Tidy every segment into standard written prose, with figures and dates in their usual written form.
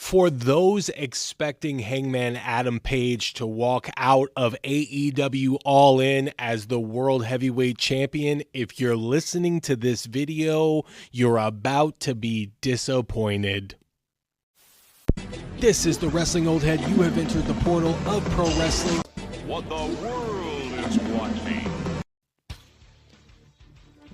For those expecting Hangman Adam Page to walk out of AEW All In as the World Heavyweight Champion, if you're listening to this video, you're about to be disappointed. This is the Wrestling Old Head. You have entered the portal of pro wrestling. What the world is watching.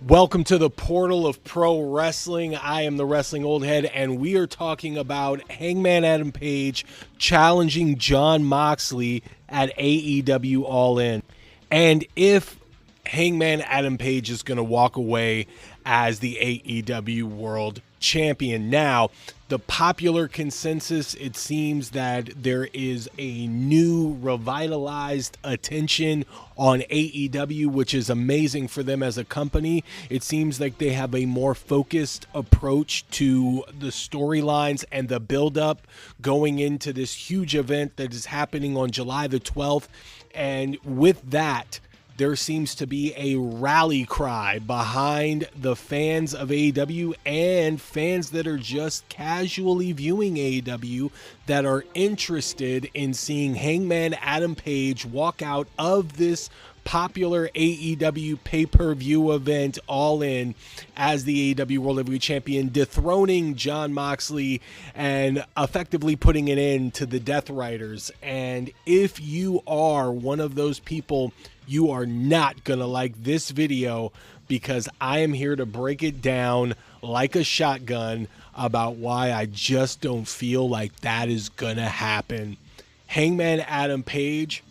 Welcome to the portal of pro wrestling. I am the Wrestling Old Head, and we are talking about Hangman Adam Page challenging Jon Moxley at AEW All In. And if Hangman Adam Page is going to walk away as the AEW World Champion. Now, the popular consensus, it seems that there is a new revitalized attention on AEW, which is amazing for them as a company. It seems like they have a more focused approach to the storylines and the buildup going into this huge event that is happening on July the 12th. And with that, there seems to be a rally cry behind the fans of AEW and fans that are just casually viewing AEW that are interested in seeing Hangman Adam Page walk out of this popular AEW pay-per-view event All In as the AEW World Heavyweight Champion, dethroning Jon Moxley and effectively putting an end to the Death Riders. And if you are one of those people, you are not gonna like this video, because I am here to break it down like a shotgun about why I just don't feel like that is gonna happen. Hangman Adam Page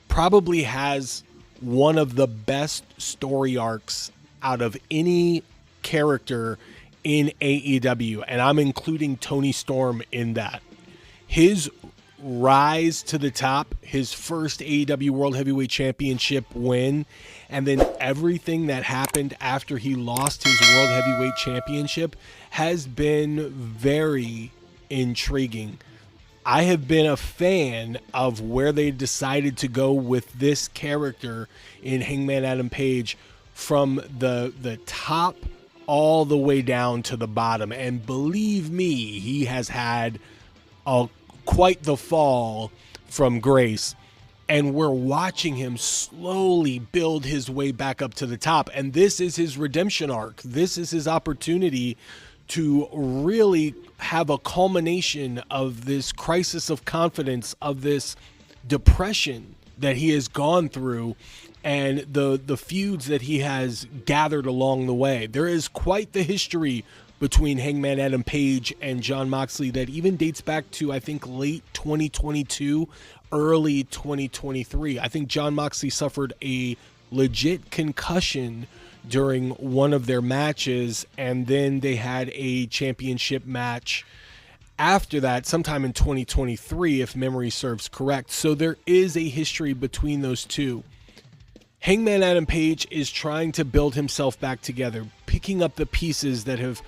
probably has one of the best story arcs out of any character in AEW, and I'm including Tony Storm in that. His rise to the top, his first AEW World Heavyweight Championship win, and then everything that happened after he lost his World Heavyweight Championship has been very intriguing. I have been a fan of where they decided to go with this character in Hangman Adam Page, from the top all the way down to the bottom. And believe me, he has had quite the fall from grace. And we're watching him slowly build his way back up to the top. And this is his redemption arc. This is his opportunity to really have a culmination of this crisis of confidence, of this depression that he has gone through, and the feuds that he has gathered along the way. There is quite the history between Hangman Adam Page and Jon Moxley that even dates back to, I think, late 2022, early 2023. I think Jon Moxley suffered a legit concussion during one of their matches, and then they had a championship match after that, sometime in 2023, if memory serves correct. So there is a history between those two. Hangman Adam Page is trying to build himself back together, picking up the pieces that have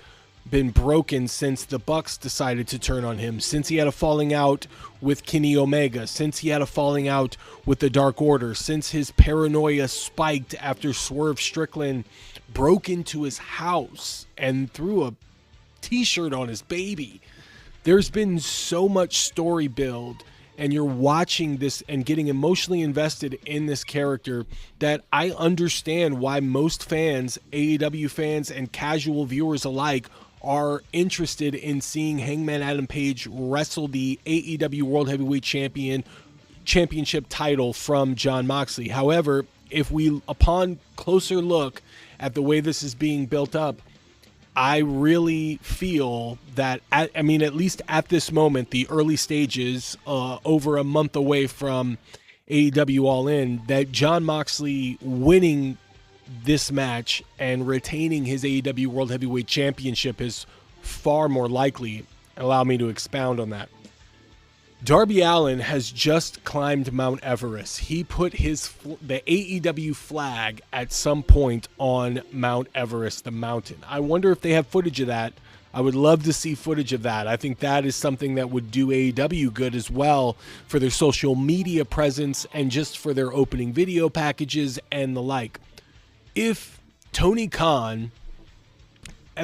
been broken since the Bucks decided to turn on him, since he had a falling out with Kenny Omega, since he had a falling out with the Dark Order, since his paranoia spiked after Swerve Strickland broke into his house and threw a t-shirt on his baby. There's been so much story build, and you're watching this and getting emotionally invested in this character, that I understand why most fans, AEW fans and casual viewers alike, are interested in seeing Hangman Adam Page wrestle the AEW World Heavyweight Championship title from Jon Moxley. However, if we, upon closer look at the way this is being built up, I really feel that, at least at this moment, the early stages, over a month away from AEW All In, that Jon Moxley winning this match and retaining his AEW World Heavyweight Championship is far more likely. Allow me to expound on that. Darby Allin has just climbed Mount Everest. He put the AEW flag at some point on Mount Everest, the mountain. I wonder if they have footage of that. I would love to see footage of that. I think that is something that would do AEW good as well, for their social media presence and just for their opening video packages and the like. If Tony Khan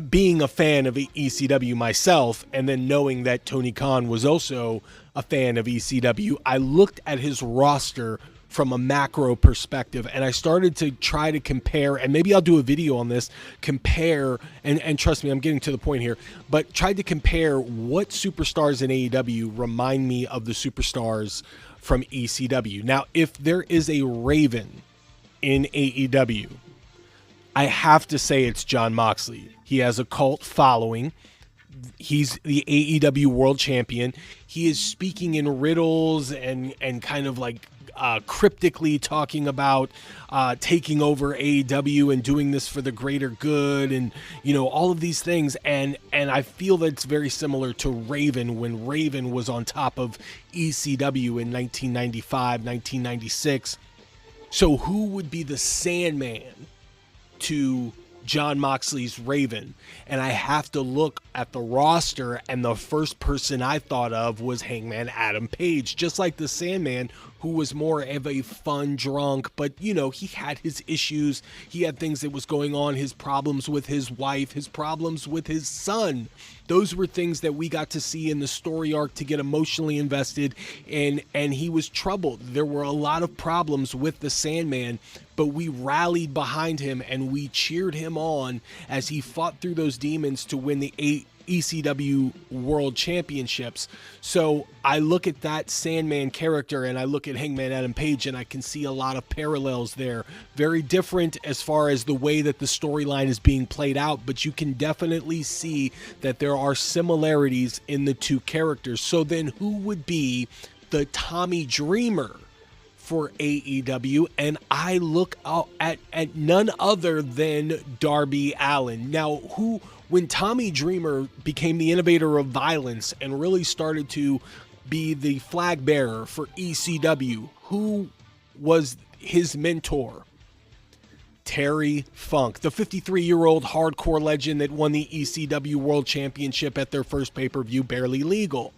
being a fan of ECW myself, and then knowing that Tony Khan was also a fan of ECW, I looked at his roster from a macro perspective, and I started to try to compare, and maybe I'll do a video on this, compare, and trust me, I'm getting to the point here, but tried to compare what superstars in AEW remind me of the superstars from ECW. Now, if there is a Raven in AEW, I have to say it's Jon Moxley. He has a cult following. He's the AEW World Champion. He is speaking in riddles and kind of like cryptically talking about taking over AEW and doing this for the greater good, and all of these things. And I feel that it's very similar to Raven when Raven was on top of ECW in 1995, 1996. So who would be the Sandman to Jon Moxley's Raven? And I have to look at the roster, and the first person I thought of was Hangman Adam Page, just like the Sandman, who was more of a fun drunk, but he had his issues. He had things that was going on, his problems with his wife, his problems with his son. Those were things that we got to see in the story arc to get emotionally invested in, and he was troubled. There were a lot of problems with the Sandman, but we rallied behind him and we cheered him on as he fought through those demons to win the ECW World Championships. So I look at that Sandman character and I look at Hangman Adam Page, and I can see a lot of parallels there. Very different as far as the way that the storyline is being played out, but you can definitely see that there are similarities in the two characters. So then who would be the Tommy Dreamer for AEW? And I look out at none other than Darby Allin. Now, when Tommy Dreamer became the innovator of violence and really started to be the flag bearer for ECW, who was his mentor? Terry Funk, the 53-year-old hardcore legend that won the ECW World Championship at their first pay-per-view, Barely Legal.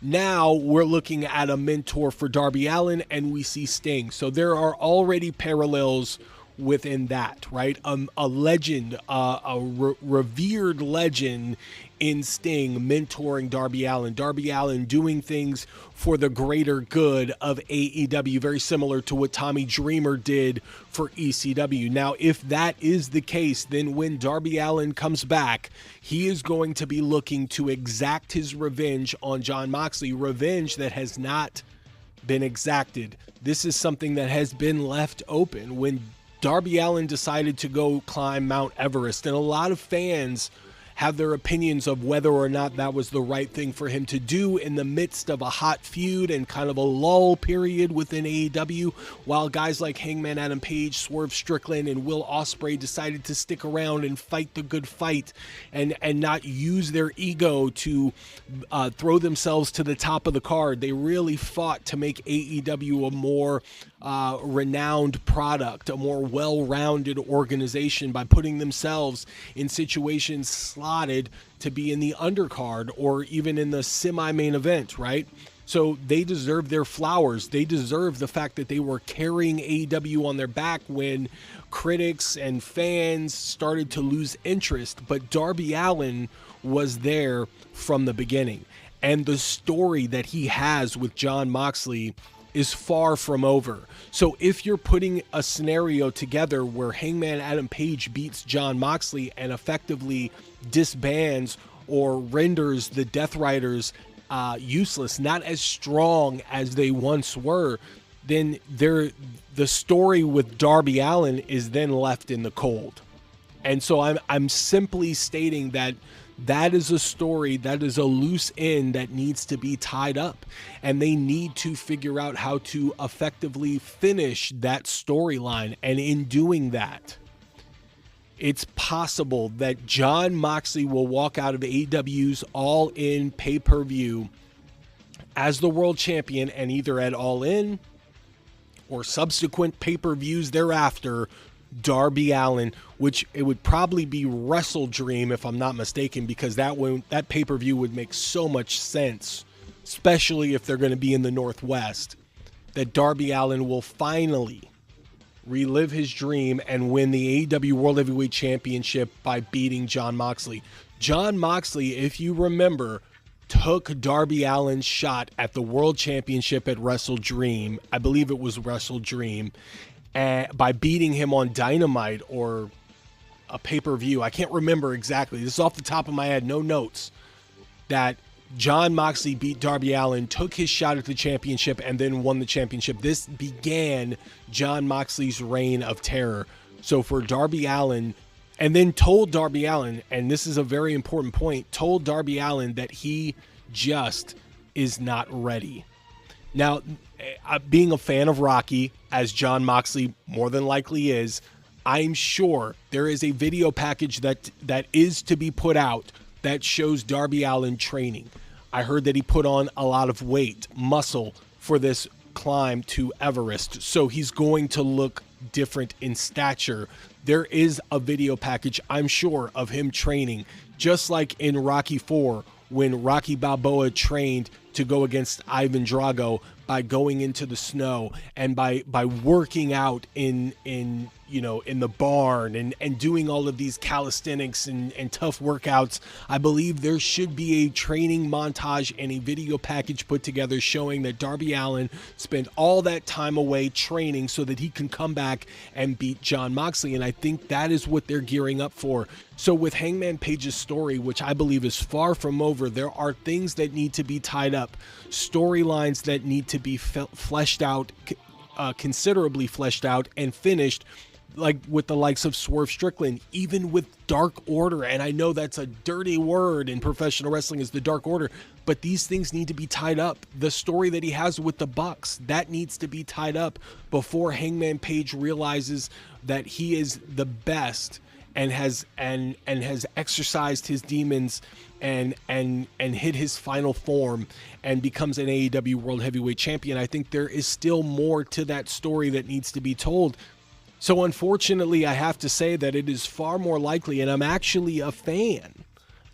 Now we're looking at a mentor for Darby Allin, and we see Sting. So there are already parallels within that, right? A legend, revered legend in Sting mentoring Darby Allin. Darby Allin doing things for the greater good of AEW, very similar to what Tommy Dreamer did for ECW. Now, if that is the case, then when Darby Allin comes back, he is going to be looking to exact his revenge on Jon Moxley, revenge that has not been exacted. This is something that has been left open. When Darby Allin decided to go climb Mount Everest, and a lot of fans have their opinions of whether or not that was the right thing for him to do in the midst of a hot feud and kind of a lull period within AEW, while guys like Hangman Adam Page, Swerve Strickland, and Will Ospreay decided to stick around and fight the good fight and not use their ego to throw themselves to the top of the card. They really fought to make AEW a more renowned product, a more well-rounded organization by putting themselves in situations slotted to be in the undercard or even in the semi-main event, right? So they deserve their flowers. They deserve the fact that they were carrying AEW on their back when critics and fans started to lose interest. But Darby Allin was there from the beginning. And the story that he has with Jon Moxley is far from over. So if you're putting a scenario together where Hangman Adam Page beats Jon Moxley and effectively disbands or renders the Death Riders useless, not as strong as they once were, then the story with Darby Allin is then left in the cold. And so I'm simply stating that is a story, that is a loose end that needs to be tied up, and they need to figure out how to effectively finish that storyline. And in doing that, it's possible that Jon Moxley will walk out of AEW's All In pay-per-view as the world champion, and either at All In or subsequent pay-per-views thereafter, Darby Allin, which it would probably be Wrestle Dream if I'm not mistaken, because that pay-per-view would make so much sense, especially if they're going to be in the Northwest, that Darby Allin will finally relive his dream, and win the AEW World Heavyweight Championship by beating Jon Moxley. Jon Moxley, if you remember, took Darby Allin's shot at the World Championship at Wrestle Dream. I believe it was Wrestle Dream, by beating him on Dynamite or a pay-per-view. I can't remember exactly. This is off the top of my head, no notes. That Jon Moxley beat Darby Allin, took his shot at the championship, and then won the championship. This began Jon Moxley's reign of terror. So for Darby Allin, and then told Darby Allin, and this is a very important point, told Darby Allin that he just is not ready. Now, being a fan of Rocky, as Jon Moxley more than likely is, I'm sure there is a video package that is to be put out that shows Darby Allin training. I heard that he put on a lot of weight, muscle, for this climb to Everest, so he's going to look different in stature. There is a video package, I'm sure, of him training, just like in Rocky IV, when Rocky Balboa trained to go against Ivan Drago by going into the snow and by working out in the barn and doing all of these calisthenics and tough workouts. I believe there should be a training montage and a video package put together showing that Darby Allin spent all that time away training so that he can come back and beat Jon Moxley. And I think that is what they're gearing up for. So with Hangman Page's story, which I believe is far from over, there are things that need to be tied up, storylines that need to be fleshed out, considerably fleshed out and finished, like with the likes of Swerve Strickland, even with Dark Order. And I know that's a dirty word in professional wrestling, is the Dark Order, but these things need to be tied up. The story that he has with the Bucks, that needs to be tied up before Hangman Page realizes that he is the best and has exercised his demons and hit his final form and becomes an AEW World Heavyweight Champion. I think there is still more to that story that needs to be told. So unfortunately, I have to say that it is far more likely, and I'm actually a fan,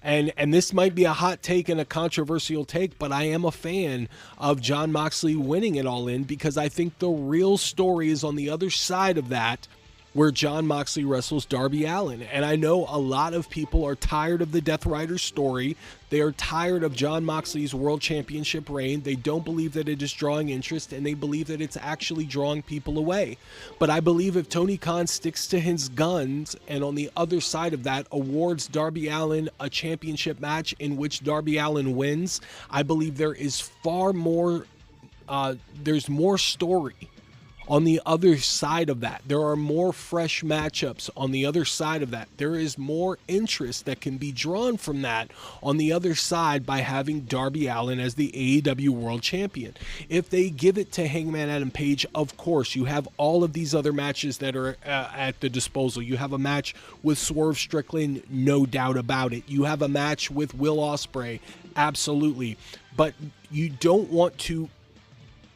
and this might be a hot take and a controversial take, but I am a fan of Jon Moxley winning it All In, because I think the real story is on the other side of that, where Jon Moxley wrestles Darby Allin. And I know a lot of people are tired of the Death Rider story. They are tired of Jon Moxley's World Championship reign. They don't believe that it is drawing interest, and they believe that it's actually drawing people away. But I believe if Tony Khan sticks to his guns and on the other side of that awards Darby Allin a championship match in which Darby Allin wins, I believe there is far more, there's more story on the other side of that. There are more fresh matchups on the other side of that. There is more interest that can be drawn from that on the other side by having Darby Allin as the AEW World Champion. If they give it to Hangman Adam Page, of course, you have all of these other matches that are at the disposal. You have a match with Swerve Strickland, no doubt about it. You have a match with Will Ospreay, absolutely. But you don't want to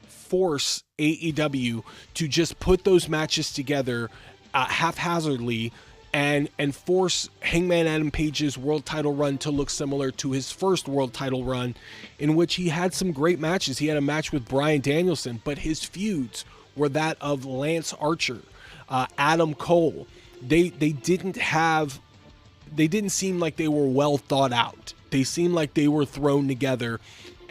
force AEW to just put those matches together haphazardly and force Hangman Adam Page's world title run to look similar to his first world title run, in which he had some great matches. He had a match with Bryan Danielson, but his feuds were that of Lance Archer, Adam Cole. They didn't seem like they were well thought out. They seemed like they were thrown together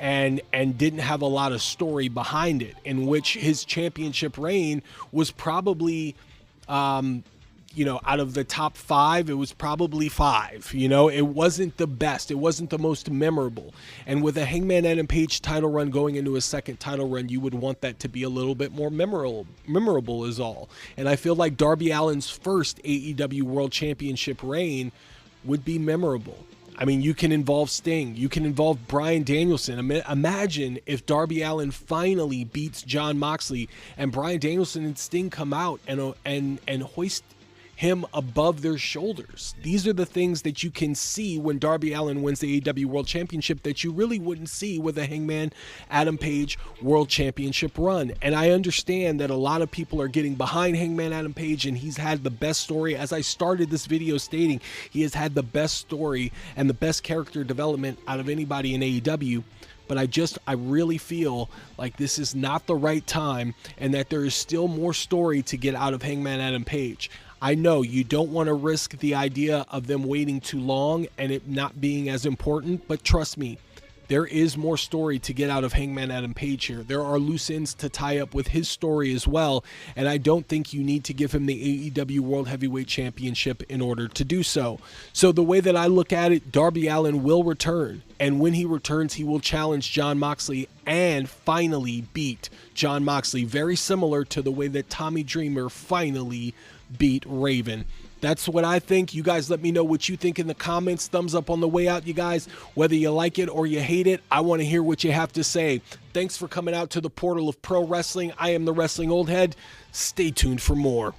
and didn't have a lot of story behind it, in which his championship reign was probably, out of the top 5, it was probably 5. It wasn't the best. It wasn't the most memorable. And with a Hangman Adam Page title run going into a second title run, you would want that to be a little bit more memorable is all. And I feel like Darby Allin's first AEW World Championship reign would be memorable. I mean, you can involve Sting. You can involve Bryan Danielson. Imagine if Darby Allin finally beats Jon Moxley and Bryan Danielson and Sting come out and hoist him above their shoulders. These are the things that you can see when Darby Allin wins the AEW World Championship that you really wouldn't see with a Hangman Adam Page World Championship run. And I understand that a lot of people are getting behind Hangman Adam Page, and he's had the best story. As I started this video stating, he has had the best story and the best character development out of anybody in AEW. but I really feel like this is not the right time and that there is still more story to get out of Hangman Adam Page. I know you don't want to risk the idea of them waiting too long and it not being as important, but trust me, there is more story to get out of Hangman Adam Page here. There are loose ends to tie up with his story as well, and I don't think you need to give him the AEW World Heavyweight Championship in order to do so. So the way that I look at it, Darby Allin will return, and when he returns, he will challenge Jon Moxley and finally beat Jon Moxley, very similar to the way that Tommy Dreamer finally beat Raven. That's what I think. You guys let me know what you think in the comments. Thumbs up on the way out, you guys. Whether you like it or you hate it, I want to hear what you have to say. Thanks for coming out to the portal of pro wrestling. I am the Wrestling Old Head. Stay tuned for more.